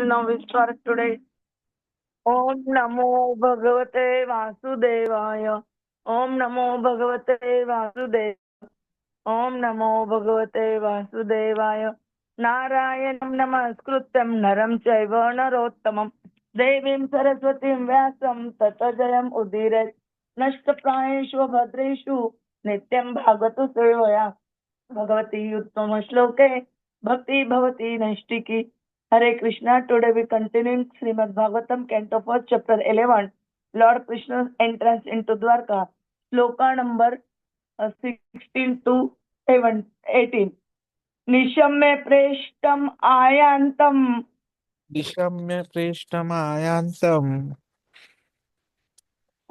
now we start today. Om Namo Bhagavate Vasudevaya. Om Namo Bhagavate Vasudevaya. Om Namo Bhagavate Vasudevaya. Narayanam Namaskrutyam Naram Chaiva Narottamam. Devim Saraswatim Vyasam Tata Jayam Udiret. Nashtaprayeshu Bhadreshu Nityam Bhagavatu Sevaya. Bhagavati Uttama Shloke Bhakti Bhavati Naistiki. Hare Krishna. Today we continue Srimad Bhagavatam, Canto 1, Chapter 11, Lord Krishna's entrance into Dwarka. Sloka number 16 to 18. Nishamya preshtam ayantam दिशम्य पृष्ठमायान्तम्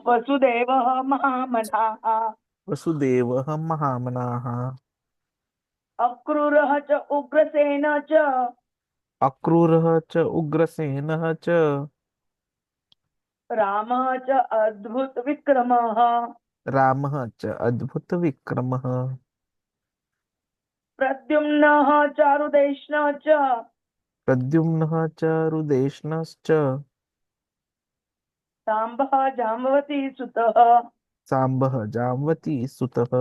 vasudevah mahamanaha वसुदेवः महामनाः akrurah cha ugrasena cha अक्रूरः च उग्रसेनः च ramah cha adbhut vikramah रामः च अद्भुतविक्रमः pradyumnah charudeshna cha प्रद्युम्नः च रुदेशनश्च sambah jamvati sutah साम्बः जाम्वती सुतः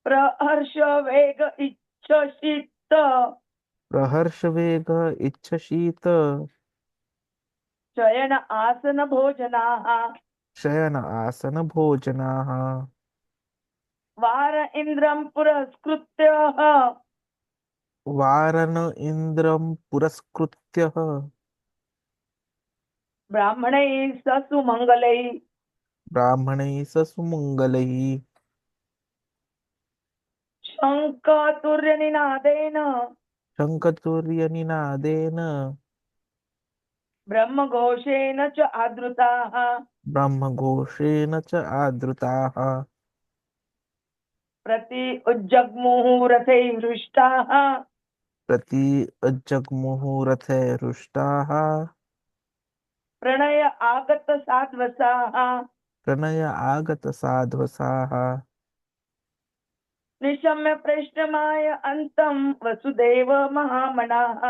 प्रहर्ष वेग इच्छसित प्रहर्षवेगः इच्छसीत शयन आसन भोजनाः शयन आसन भोजनाः वार इन्द्रं पुरस्कृत्य वारन इन्द्रं पुरस्कृत्य ब्राह्मणैः ससुमङ्गलैः ब्राह्मणैः सुमङ्गलैः शङ्खतुर्यनिनादेन शङ्खतुर्यनिनादेन ब्रह्मघोषेण च आदृताः ब्रह्मघोषेण च आदृताः प्रति उज्जग्मुः रथैः हृष्टाः प्रति जग्मुहुरथे रुष्टाः प्रणय आगत साध्वसाः प्रणय आगत साध्वसाः निशम्य पृष्ठमाय अन्तं वसुदेव महामनाः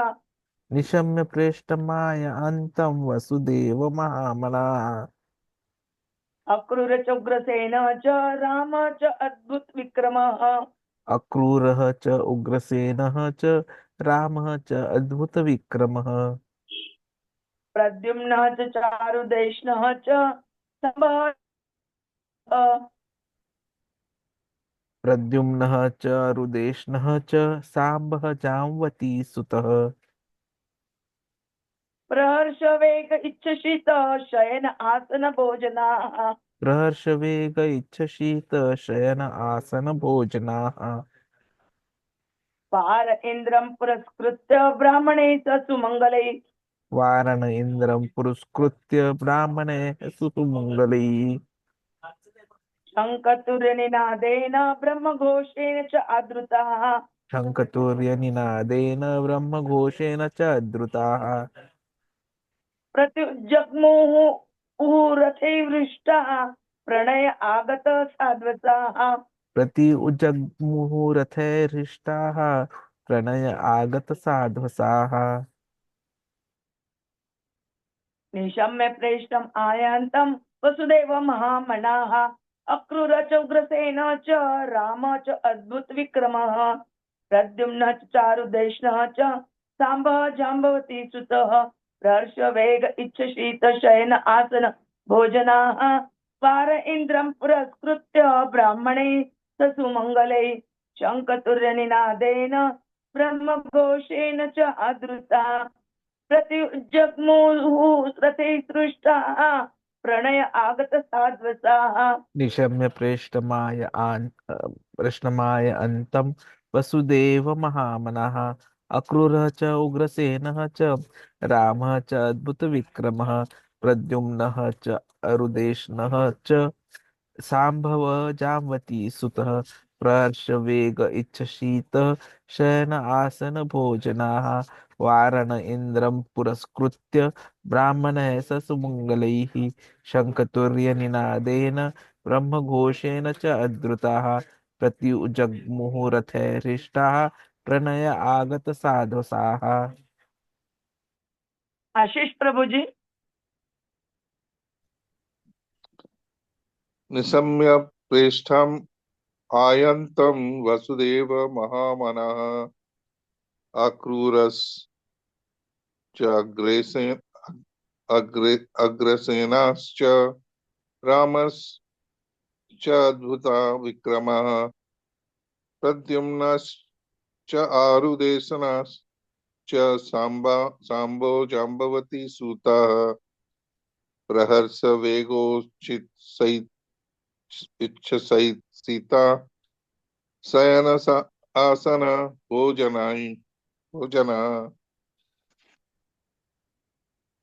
निशम्य प्रेष्टमाय अन्तं वसुदेव महामनाः अक्रूर च उग्रसेन च राम च अद्भुत विक्रमः अक्रूरः च उग्रसेनः च रामः च अद्भुतविक्रमः प्रद्युम्नः च चारुदेष्णः च सम्भः प्रद्युम्नः च रुदेशनः च साम्बः जाम्वती सुतः प्रहर्ष वेग इच्छसित शयन आसन भोजनाः प्रहर्षवेग इच्छसीत शयन आसन भोजनाः पार इन्द्रं पुरस्कृत्य ब्राह्मणे स सुमङ्गलैः वारण इन्द्रं पुरस्कृत्य ब्राह्मणे सुमङ्गलैः शङ्खतुर्यनिनादेन ब्रह्मघोषेण च आदृताः शङ्खतुर्यनिनादेन ब्रह्मघोषेण च धृताः प्रत्युजग्मुः रथैर्हृष्टाः प्रणय आगत साध्वसाः प्रति उजग्मुहुरथैर्हृष्टाः प्रणय आगत साध्वसाः निशम्य प्रेष्टम् आयान्तं वसुदेव महामनाः अक्रूर च उग्रसेन च राम च अद्भुत विक्रमः प्रद्युम्न च चारुदेष्णः च साम्बः जाम्बवती सुतः प्रहर्ष वेग इच्छसीत शयन आसन भोजनाः वार इन्द्रं पुरस्कृत्य ब्राह्मणे स सुमङ्गलैः शङ्खतुर्यनिनादेन ब्रह्मघोषेण च आदृता प्रत्युजग्मुः रथैः सृष्टाः प्रणय आगत साध्वसाः निशम्य प्रेष्टमाय अन्तं वसुदेव महामनः अक्रूरः च उग्रसेनः च रामः च अद्भुतविक्रमः प्रद्युम्नः च अरुदेशनः च साम्भव जाम्वती सुतः प्रहर्षवेग इच्छसीतः शयन आसन भोजनाः वारण इन्द्रं पुरस्कृत्य ब्राह्मणः स सुमङ्गलैः शङ्खतुर्यनिनादेन ब्रह्मघोषेण च अधृताः प्रत्युजग्मुहुरथैर्हृष्टाः प्रणय आगत साध्वसाः आशीष प्रभुजी. निशम्य प्रेष्ठम् आयन्तं वसुदेव महामनः अक्रूरश्च अग्रसेनाश्च रामश्च अद्भुता विक्रमः प्रद्युम्नश्च आरुदेशनश्च साम्बो जाम्बवती सूतः प्रहर्ष वेगोचित सीता शयन आसन भोजन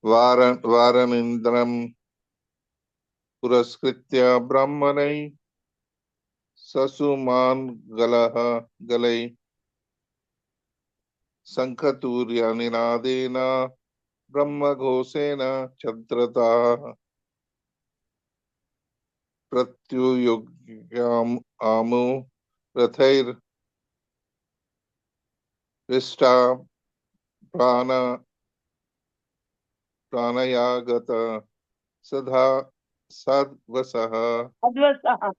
वारनिन्द्रं पुरस्कृत्य ब्रह्मणै ससुमान् गलै शङ्खतूर्यनिनादेन ब्रह्मघोषेण चन्द्रताः प्रत्युयुग्यामो रथैर्हृष्टा प्राणयागत सदा सद्वसः. Advasaha.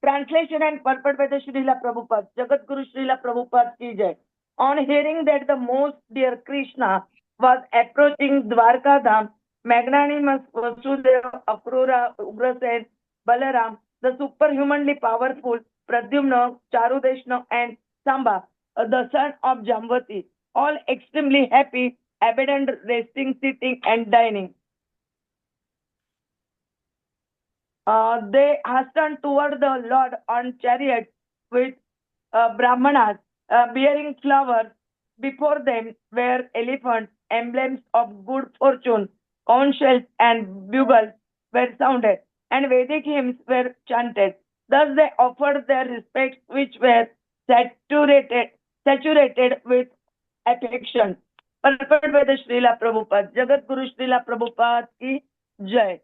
Translation and purport by the Srila Prabhupada. Jagat Guru Srila Prabhupada ki jai. On hearing that the most dear Krishna was approaching Dwarka Dham, magnanimous Vasudeva, Akrura, Ugrasen, Balaram, the superhumanly powerful Pradyumna, Charudeshna and Samba, the son of Jamvati, all extremely happy, abundant resting, sitting and dining. They hastened toward the Lord on chariots with brāhmaṇas bearing flowers. Before them were elephants, emblems of good fortune. Conchshells and bugles were sounded, and Vedic hymns were chanted. Thus they offered their respects, which were saturated with affection. Purport by the Srila Prabhupada. Jagat Guru Srila Prabhupada ki jai.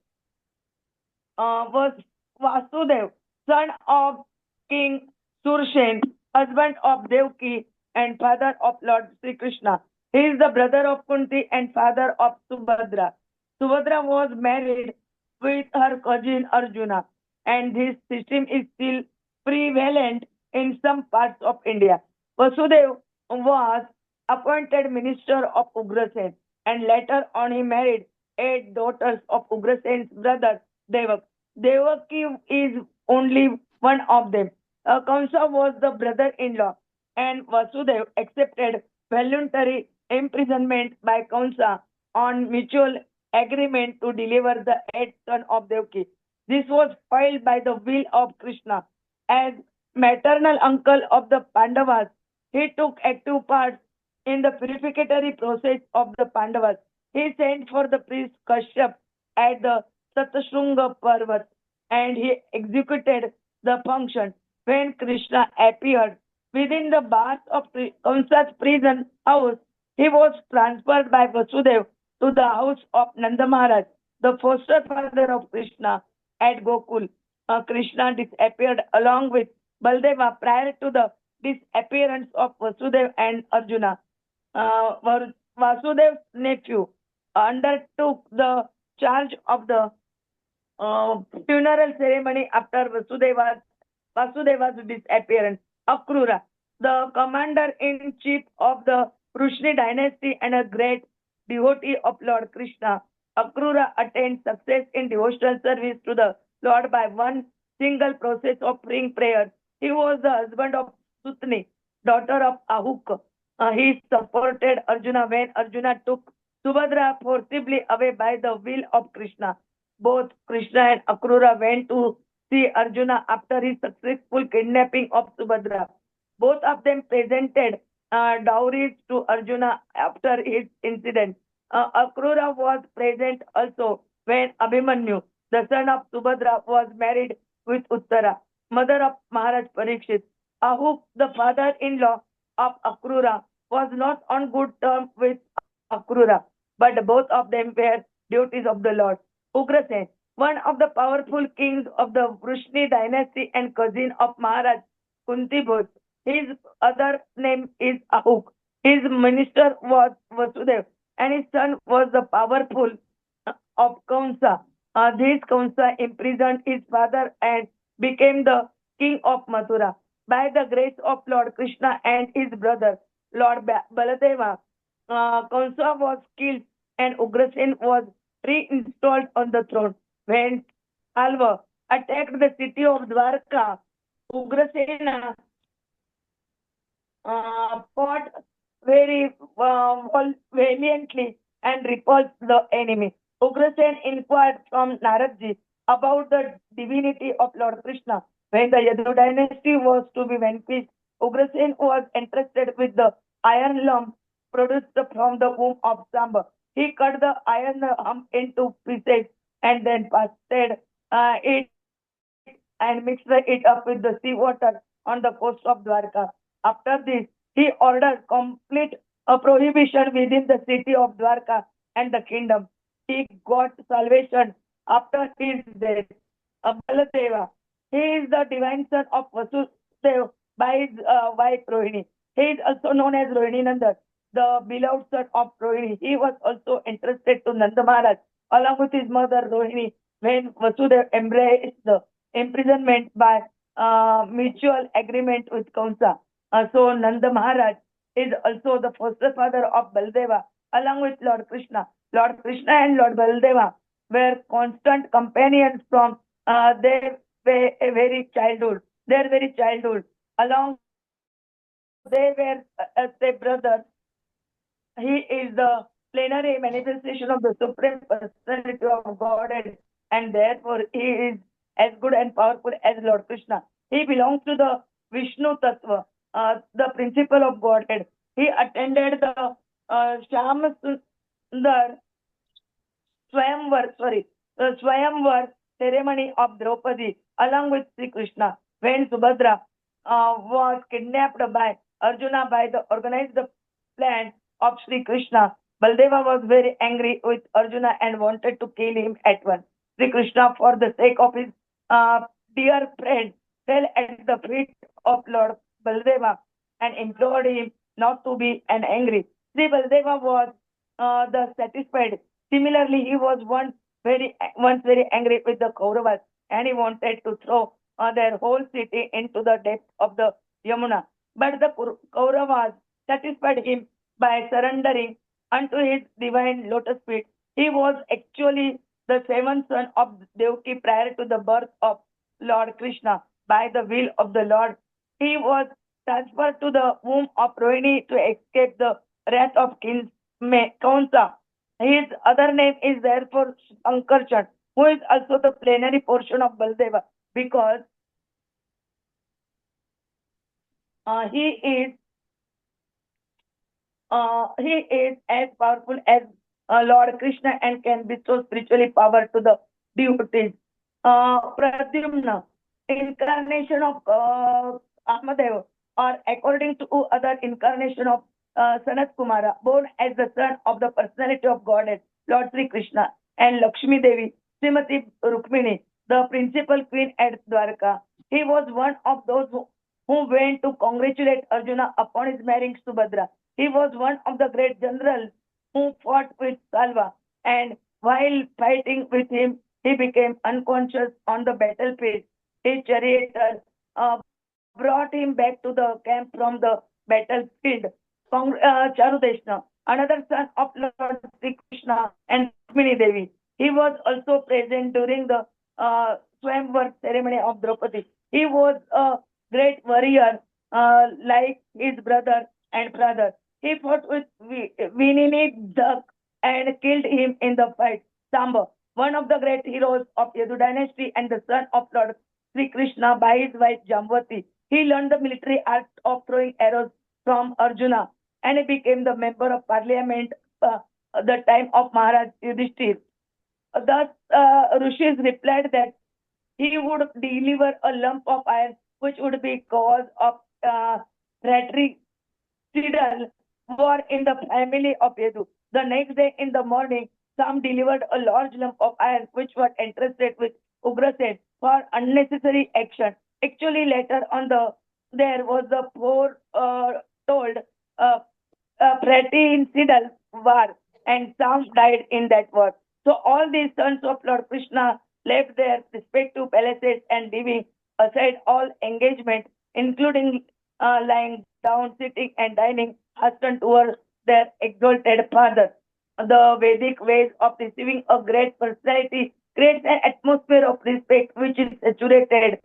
Was Vasudev, son of King Surshen, husband of Devki and father of Lord Sri Krishna. He is the brother of Kunti and father of Subhadra. Subhadra was married with her cousin Arjuna, and this system is still prevalent in some parts of India. Vasudev was appointed minister of Ugrasen, and later on he married 8 daughters of Ugrasen's brother Devak. Devaki is only one of them. Kamsa was the brother-in-law, and Vasudev accepted voluntary imprisonment by Kamsa on mutual agreement to deliver the 8th son of Devaki. This was filed by the will of Krishna. As maternal uncle of the Pandavas, he took active part in the purificatory process of the Pandavas. He sent for the priest Kashyap at the Satashrunga Parvat, and he executed the function. When Krishna appeared within the bars of Kamsa's prison house, he was transferred by Vasudev to the house of Nanda Maharaj, the foster father of Krishna at Gokul. Krishna disappeared along with Baldeva prior to the disappearance of Vasudev and Arjuna. Vasudev's nephew undertook the charge of the funeral ceremony after Vasudeva's disappearance. Akrura, the commander-in-chief of the Vrushni dynasty and a great devotee of Lord Krishna, Akrura attained success in devotional service to the Lord by one single process of praying prayers. He was the husband of Sutni, daughter of Ahuk. He supported Arjuna when Arjuna took Subhadra forcibly away by the will of Krishna. Both Krishna and Akrura went to see Arjuna after his successful kidnapping of Subhadra. Both of them presented dowries to Arjuna after his incident. Akrura was present also when Abhimanyu, the son of Subhadra, was married with Uttara, mother of Maharaj Parikshit. Ahuk, the father-in-law of Akrura, was not on good terms with Akrura, but both of them were devotees of the Lord. Ugrasen, one of the powerful kings of the Vrushni dynasty and cousin of Maharaj Kuntibhoj. His other name is Ahuk. His minister was Vasudev. and his son was the powerful of Kamsa. This Kamsa imprisoned his father and became the king of Mathura. By the grace of Lord Krishna and his brother, Lord Baladeva, Kamsa was killed and Ugrasen was reinstalled on the throne. When Alva attacked the city of Dwarka, Ugrasena fought very valiantly and repulsed the enemy. Ugrasen inquired from Naradji about the divinity of Lord Krishna. When the Yadu dynasty was to be vanquished, Ugrasen was entrusted with the iron lump produced from the womb of Samba. He cut the iron lump into pieces and then pasted it and mixed it up with the sea water on the coast of Dwarka. After this, he ordered complete prohibition within the city of Dwarka and the kingdom. He got salvation after his death. Baladeva, he is the divine son of Vasudev by his wife Rohini. He is also known as Rohini Nandan, the beloved son of Rohini. He was also entrusted to Nanda Maharaj along with his mother Rohini when Vasudev embraced the imprisonment by mutual agreement with Kamsa. So Nanda Maharaj is also the foster father of Baladeva along with Lord Krishna. Lord Krishna and Lord Baladeva were constant companions from their very childhood. Their very childhood. Along they were as their brothers. He is the plenary manifestation of the Supreme Personality of Godhead, and therefore he is as good and powerful as Lord Krishna. He belongs to the Vishnu Tattva, the principle of Godhead. He attended the Shyam Sundar the Swayamvar ceremony of Draupadi along with Sri Krishna. When Subhadra was kidnapped by Arjuna by the organized plan of Sri Krishna, Baldeva was very angry with Arjuna and wanted to kill him at once. Sri Krishna, for the sake of his uh, dear friend, fell at the feet of Lord Baldeva and implored him not to be an angry. Sri Baldeva was the satisfied. Similarly, he was once very angry with the Kauravas and he wanted to throw their whole city into the depth of the Yamuna. But the Kauravas satisfied him by surrendering unto his divine lotus feet. He was actually the seventh son of Devaki prior to the birth of Lord Krishna by the will of the Lord. He was transferred to the womb of Rohini to escape the wrath of King Kansa. His other name is therefore Sankarshan, who is also the plenary portion of Baldeva, because he is as powerful as Lord Krishna and can bestow spiritually power to the devotees. Pradyumna, incarnation of Ahmadev, or according to other incarnation of Sanat Kumara, born as the son of the personality of Godhead, Lord Sri Krishna, and Lakshmi Devi, Srimati Rukmini, the principal queen at Dwarka. He was one of those who went to congratulate Arjuna upon his marrying Subhadra. He was one of the great generals who fought with Salva, and while fighting with him, he became unconscious on the battlefield. His charioteer brought him back to the camp from the battlefield. Charudeshna, another son of Lord Sri Krishna and Rukmini Devi. He was also present during the Swayamvar ceremony of Draupadi. He was a great warrior like his brother and brother. He fought with Vinini Dak and killed him in the fight. Samba, one of the great heroes of Yadu dynasty and the son of Lord Sri Krishna by his wife Jamvati. He learned the military art of throwing arrows from Arjuna and he became the member of parliament at the time of Maharaj Yudhishthir. Thus, Rishis replied that he would deliver a lump of iron which would be cause of fratricidal war in the family of Yadu. The next day in the morning, some delivered a large lump of iron which was entrusted with Ugrasen for unnecessary action. Actually, later on there was a told uh, fratricidal war and some died in that war. So all these sons of Lord Krishna left their respective palaces and leaving aside all engagement, including lying down, sitting, and dining, hastened towards their exalted father. The Vedic ways of receiving a great personality creates an atmosphere of respect which is saturated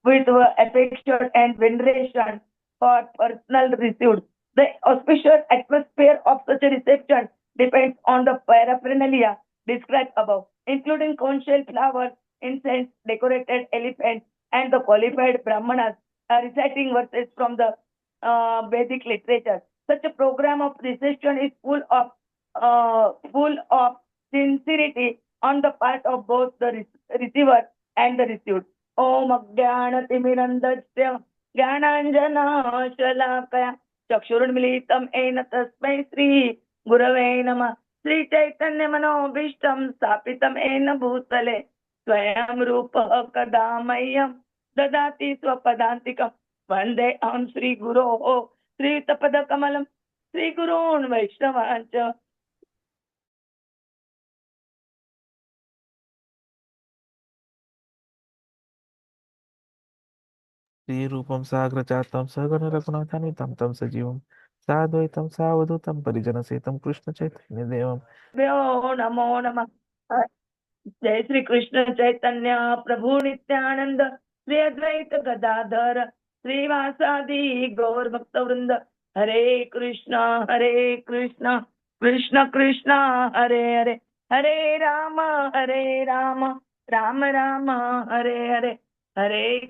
with affection and veneration for personal received. The auspicious atmosphere of such a reception depends on the paraphernalia described above, including conchshell flowers, incense, decorated elephants, and the qualified brāhmaṇas reciting verses from the Vedic literature. Such a program of reception is full of sincerity on the part of both the receiver and the received. Om Ajnanatimirandasya Jnananjana चक्षुरुन्मीलितं येन तस्मै श्री गुरवे नमः श्रीचैतन्यमनोभीष्टं स्थापितं येन भूतले स्वयं रूपः कदा मह्यं ददाति स्वपदान्तिकं वन्देऽहं श्रीगुरोः श्रीयुतपदकमलं श्रीगुरून् वैष्णवान् च श्री रूपम साग्र चातम सगण रघुनाथान्वितं तं सजीवं साद्वैतं सावधूतं परिजनसहितं कृष्ण चैतन्य देवं नमो नमः जय श्री कृष्ण चैतन्य प्रभु नित्यानंद श्री अद्वैत गदाधर श्रीवासादि गौर भक्त वृंद हरे Krishna Krishna Krishna Hare Hare Hare Ram Ram Ram Hare Hare Hare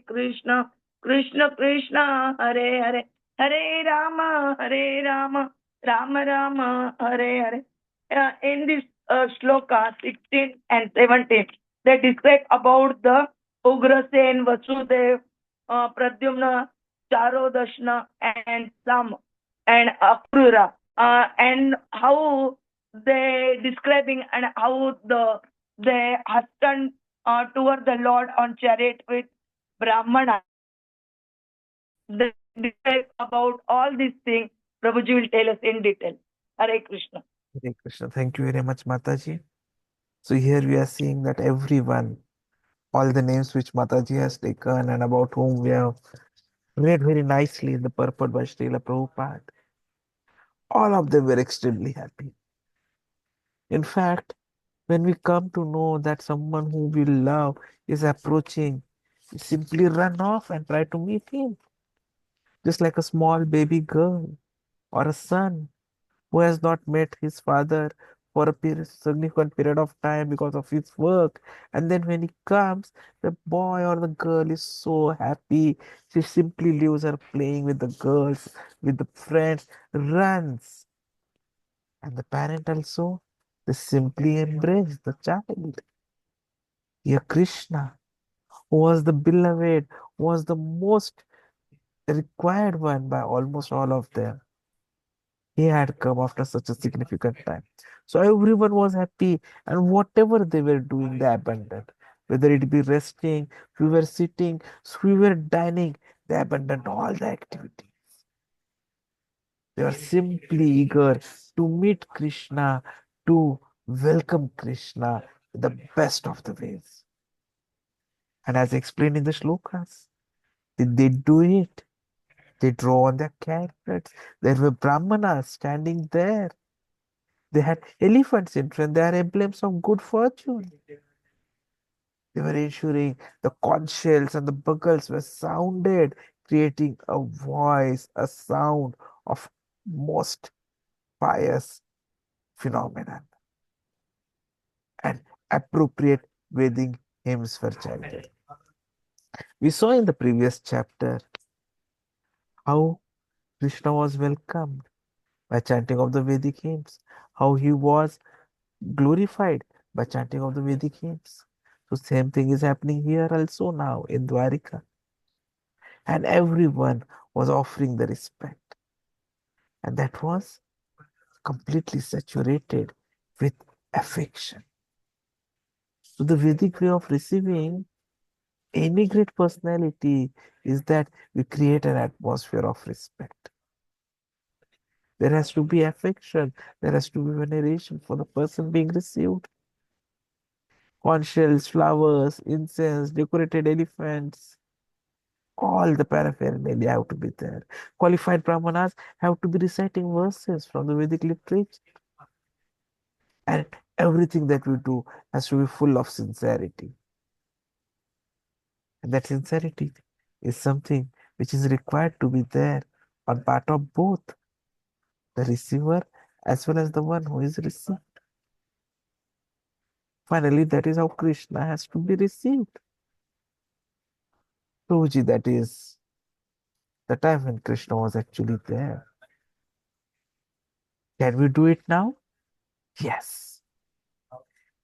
Krishna Krishna Krishna Hare Hare Hare Ram Ram Hare Hare. In this shloka 16 and 17, they describe about the Ugrasen, Vasudev, Pradyumna, Charodashna, and Sam, and Akrura, and how they describing and how they hastened toward the Lord on chariot with Brahmana. They describe about all these things. Prabhuji will tell us in detail. Hare Krishna. Hare Krishna. Thank you very much, Mataji. So here we are seeing that everyone, all the names which Mataji has taken and about whom we have read very nicely in the purport by Srila Prabhupada, all of them were extremely happy. In fact, when we come to know that someone who we love is approaching, we simply run off and try to meet him, just like a small baby girl or a son who has not met his father for a significant period of time because of his work. And then when he comes, the boy or the girl is so happy. She simply leaves her playing with the girls, with the friends, runs. And the parent also, they simply embrace the child. Here Krishna, who was the beloved, was the most required one by almost all of them. He had come after such a significant time. So everyone was happy, and whatever they were doing, they abandoned. Whether it be resting, we were sitting, so we were dining, they abandoned all the activities. They were simply eager to meet Krishna, to welcome Krishna in the best of the ways. And as explained in the shlokas, did they do it? They drove on their chariots. There were brāhmaṇas standing there. They had elephants in front. They are emblems of good fortune. They were ensuring the conchshells and the bugles were sounded, creating a voice, a sound of most pious phenomenon. And appropriate Vedic hymns were chanted. We saw in the previous chapter how Krishna was welcomed by chanting of the Vedic hymns, how he was glorified by chanting of the Vedic hymns. So same thing is happening here also now in Dwarika. And everyone was offering the respect. And that was completely saturated with affection. So the Vedic way of receiving any great personality is that we create an atmosphere of respect. There has to be affection. There has to be veneration for the person being received. Conchshells, flowers, incense, decorated elephants, all the paraphernalia have to be there. Qualified brāhmaṇas have to be reciting verses from the Vedic literature. And everything that we do has to be full of sincerity. And that sincerity is something which is required to be there on part of both the receiver as well as the one who is received. Finally, that is how Krishna has to be received. Prabhuji, that is the time when Krishna was actually there. Can we do it now? Yes.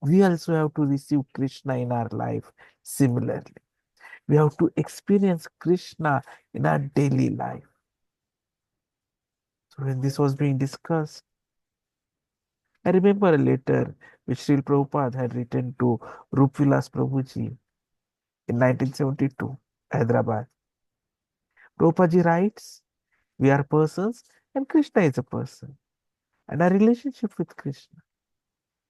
We also have to receive Krishna in our life similarly. We have to experience Krishna in our daily life. So when this was being discussed, I remember a letter which Srila Prabhupada had written to Rupilas Prabhuji in 1972, Hyderabad. Prabhupada writes, we are persons and Krishna is a person. And our relationship with Krishna,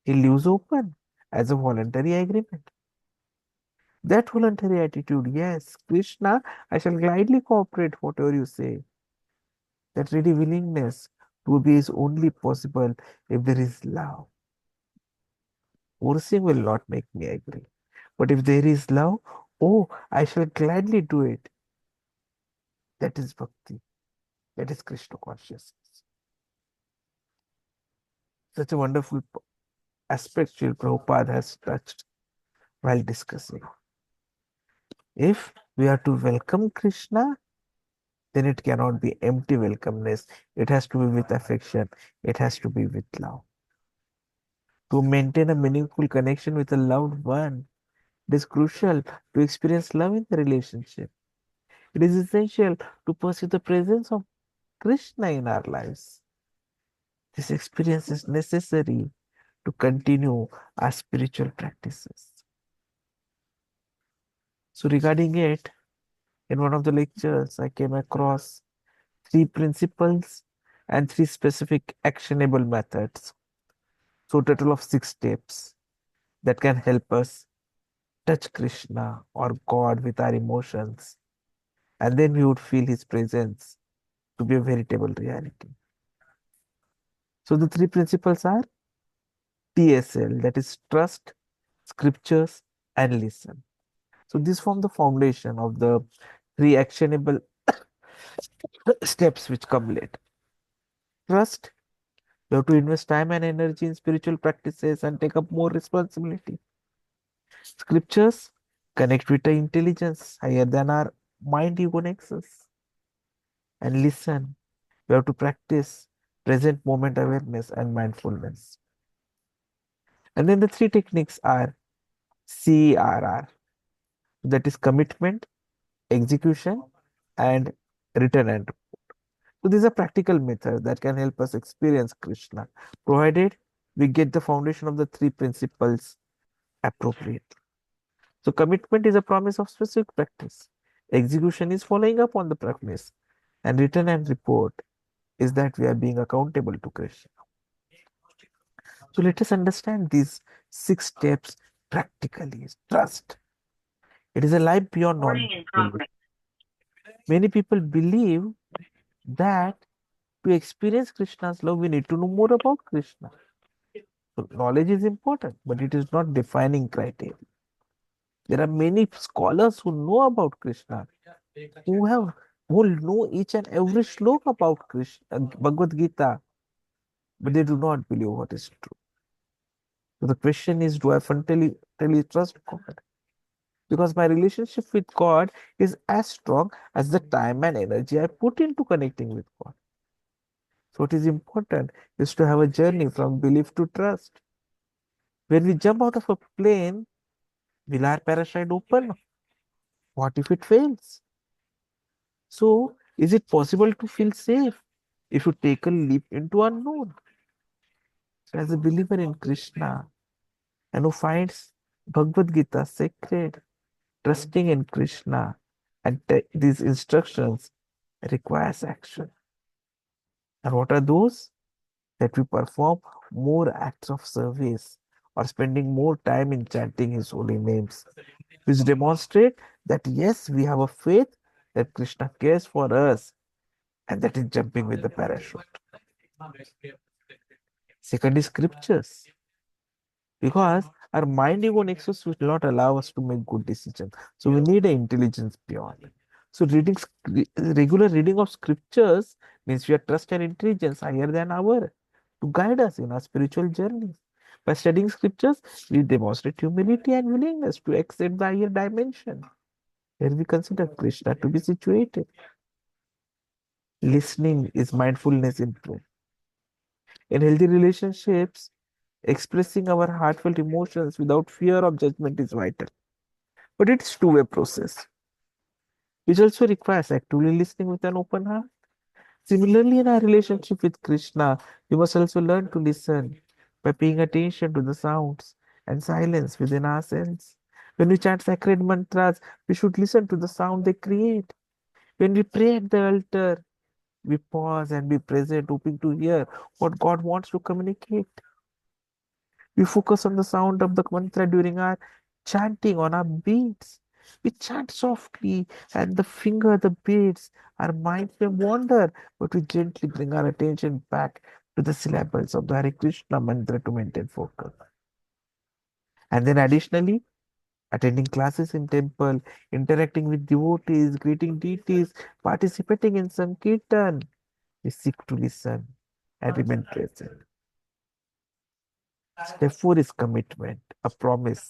he leaves open as a voluntary agreement. That voluntary attitude, yes, Krishna, I shall gladly cooperate whatever you say. That ready willingness to obey is only possible if there is love. Forcing will not make me agree. But if there is love, oh, I shall gladly do it. That is bhakti. That is Krishna consciousness. Such a wonderful aspect Srila Prabhupada has touched while discussing. If we are to welcome Krishna, then it cannot be empty welcomeness. It has to be with affection. It has to be with love. To maintain a meaningful connection with a loved one, it is crucial to experience love in the relationship. It is essential to pursue the presence of Krishna in our lives. This experience is necessary to continue our spiritual practices. So regarding it, in one of the lectures, I came across 3 principles and 3 specific actionable methods. So total of 6 steps that can help us touch Krishna or God with our emotions. And then we would feel his presence to be a veritable reality. So the 3 principles are TSL, that is trust, scriptures, and listen. So these form the foundation of the 3 actionable steps which come later. Trust, you have to invest time and energy in spiritual practices and take up more responsibility. Scriptures, connect with the intelligence higher than our mind ego nexus. And listen, you have to practice present moment awareness and mindfulness. And then the 3 techniques are CRR, that is commitment, execution, and return and report. So these are practical methods that can help us experience Krishna, provided we get the foundation of the 3 principles appropriately. So commitment is a promise of specific practice. Execution is following up on the practice. And return and report is that we are being accountable to Krishna. So let us understand these 6 steps practically. Trust. It is a life beyond knowledge. Many people believe that to experience Krishna's love, we need to know more about Krishna. So knowledge is important, but it is not defining criteria. There are many scholars who know about Krishna, who know each and every shlok about Krishna, Bhagavad Gita, but they do not believe what is true. So the question is, do I fundamentally trust God? Because my relationship with God is as strong as the time and energy I put into connecting with God. So what is important is to have a journey from belief to trust. When we jump out of a plane, will our parachute open? What if it fails? So is it possible to feel safe if you take a leap into unknown? So as a believer in Krishna and who finds Bhagavad Gita sacred, trusting in Krishna and these instructions requires action. And what are those? That we perform more acts of service or spending more time in chanting his holy names, which demonstrate that yes, we have a faith that Krishna cares for us, and that is jumping with the parachute. Second is scriptures, because our mind ego nexus will not allow us to make good decisions. So we need an intelligence beyond. So regular reading of scriptures means we are trust and intelligence higher than our to guide us in our spiritual journey. By studying scriptures, we demonstrate humility and willingness to accept the higher dimension where we consider Krishna to be situated. Listening is mindfulness in prayer. In healthy relationships, expressing our heartfelt emotions without fear of judgment is vital. But it's two-way process, which also requires actively listening with an open heart. Similarly, in our relationship with Krishna, we must also learn to listen by paying attention to the sounds and silence within our sense. When we chant sacred mantras, we should listen to the sound they create. When we pray at the altar, we pause and be present, hoping to hear what God wants to communicate. We focus on the sound of the mantra during our chanting on our beats. We chant softly and the finger the beats. Our mind may wander, but we gently bring our attention back to the syllables of the Hare Krishna mantra to maintain focus. And then additionally, attending classes in temple, interacting with devotees, greeting deities, participating in Sankirtan. We seek to listen and remain present. Step 4 is commitment, a promise.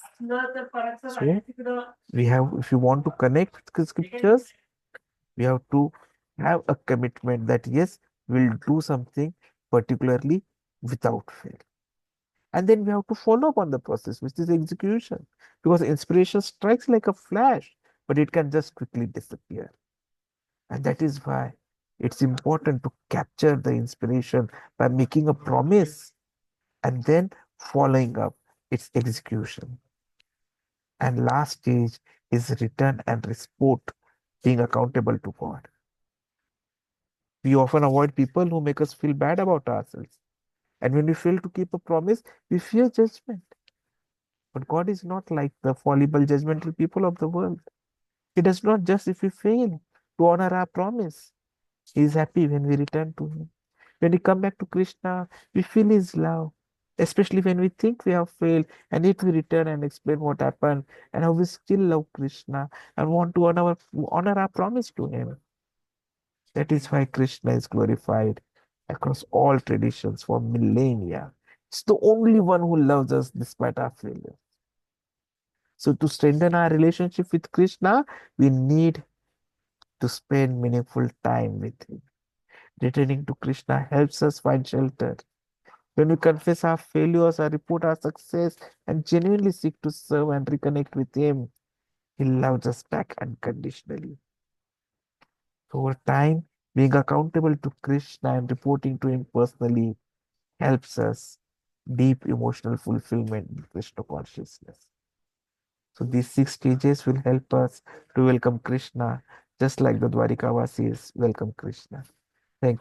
So we have, if you want to connect with the scriptures, we have to have a commitment that yes, we'll do something particularly without fail. And then we have to follow up on the process, which is execution, because inspiration strikes like a flash, but it can just quickly disappear. And that is why it's important to capture the inspiration by making a promise and then following up its execution. And last stage is return and report, being accountable to God. We often avoid people who make us feel bad about ourselves. And when we fail to keep a promise, we fear judgment. But God is not like the fallible, judgmental people of the world. He does not just if we fail to honor our promise. He is happy when we return to Him. When we come back to Krishna, we feel His love, especially when we think we have failed, and yet we return and explain what happened and how we still love Krishna and want to honor our promise to Him. That is why Krishna is glorified across all traditions for millennia. It's the only one who loves us despite our failure. So, to strengthen our relationship with Krishna, we need to spend meaningful time with Him. Returning to Krishna helps us find shelter. When we confess our failures or report our success and genuinely seek to serve and reconnect with Him, He loves us back unconditionally. So over time, being accountable to Krishna and reporting to Him personally helps us deep emotional fulfillment in Krishna consciousness. So these 6 stages will help us to welcome Krishna, just like the Dwarikavasis welcome Krishna.